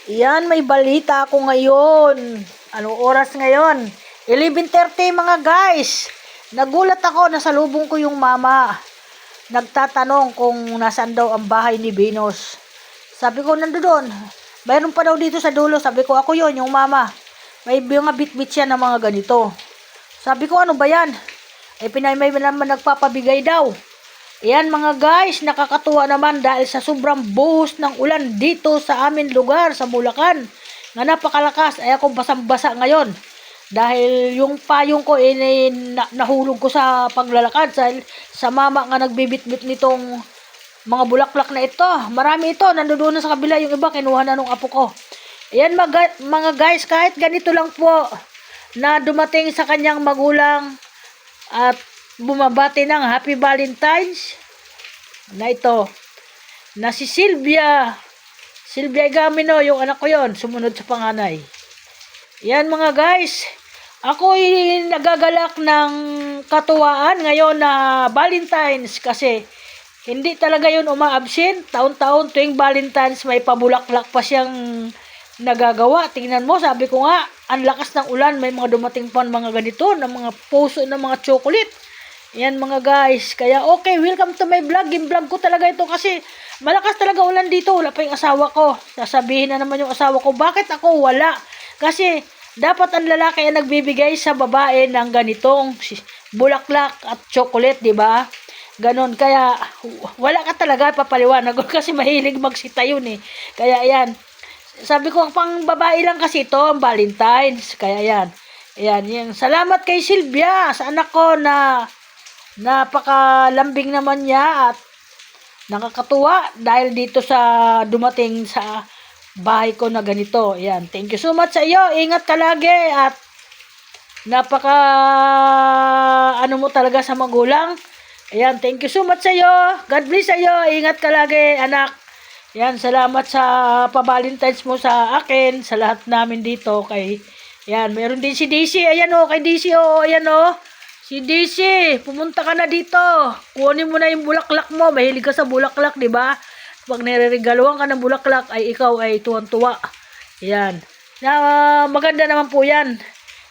Yan, may balita ako ngayon. Anong oras ngayon? 11:30 mga guys. Nagulat ako, nasalubong ko yung mama. Nagtatanong kung nasaan daw ang bahay ni Venus. Sabi ko, nandoon. Mayroon pa daw dito sa dulo. Sabi ko, ako yon yung mama. May mga bit-bit siya ng mga ganito. Sabi ko, ano ba yan? May naman nagpapabigay daw. Ayan mga guys, nakakatuwa naman dahil sa sobrang buhos ng ulan dito sa amin lugar, sa Bulacan. Nga napakalakas, ay ako basang-basa ngayon. Dahil yung payong ko nahulog ko sa paglalakad sa mama nga nagbibit-bit nitong mga bulaklak na ito. Marami ito, nandoon na sa kabila, yung iba kinuha na nung apo ko. Ayan mga guys, kahit ganito lang po na dumating sa kanyang magulang at bumabati ng Happy Valentine's na ito, na si Sylvia Gamino, yung anak ko yon, sumunod sa panganay. Yan mga guys, ako'y nagagalak ng katuwaan ngayon na Valentine's kasi hindi talaga yun umaabsent. Taon-taon tuwing Valentine's may pabulaklak pa siyang nagagawa. Tingnan mo, sabi ko nga, ang lakas ng ulan, may mga dumating pa mga ganito, na mga puso ng mga chocolate. Yan mga guys, kaya okay, welcome to my vlog. Vlog ko talaga ito kasi malakas talaga ulan dito. Wala pa yung asawa ko. Sasabihin na naman yung asawa ko, bakit ako wala? Kasi dapat ang lalaki ay nagbibigay sa babae ng ganitong bulaklak at chocolate, di ba? Ganon, kaya wala ka talaga papaliwanag kasi mahilig magsita yun eh. Kaya yan, sabi ko pang babae lang kasi ito ang Valentine's. Kaya yan, yan. Salamat kay Sylvia sa anak ko na napakalambing naman niya at nakakatuwa dahil dito sa dumating sa bahay ko na ganito. Ayan, thank you so much sa iyo. Ingat ka lagi at napaka ano mo talaga sa magulang. Ayan, thank you so much sa iyo. God bless sa iyo. Ingat ka lagi, anak. Ayan, salamat sa pa-Valentine's mo sa akin, sa lahat namin dito kay ayan, meron din si DC. Ayan oh, kay DC oh, ayan oh. Si DC, pumunta ka na dito. Kunin mo na yung bulaklak mo. Mahilig ka sa bulaklak, di ba? Pag nireregaluhan ka ng bulaklak, ay ikaw ay tuwan-tuwa. Yan. Maganda naman po yan.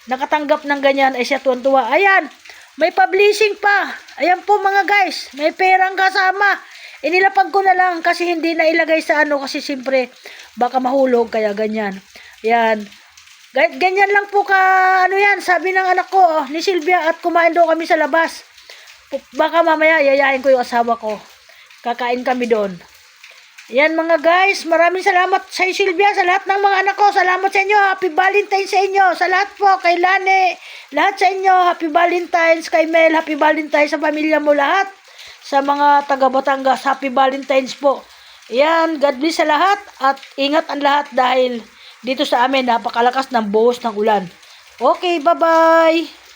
Nakatanggap ng ganyan, ay siya tuwan-tuwa. Ayan, may publishing pa. Ayan po mga guys, may perang kasama. Inilapag ko na lang kasi hindi na ilagay sa ano kasi siyempre baka mahulog, kaya ganyan. Yan. Ganyan lang po ka, ano yan, sabi ng anak ko, ni Sylvia, at kumain daw kami sa labas. Baka mamaya, yayain ko yung asawa ko. Kakain kami doon. Yan mga guys, maraming salamat sa Sylvia, sa lahat ng mga anak ko. Salamat sa inyo, Happy Valentine's sa inyo. Sa lahat po, kay Lani, lahat sa inyo, Happy Valentine's. Kay Mel, Happy Valentine's sa pamilya mo lahat. Sa mga taga Batangas, Happy Valentine's po. Yan, God bless sa lahat at ingat ang lahat dahil dito sa amin napakalakas ng buhos ng ulan. Okay, bye-bye!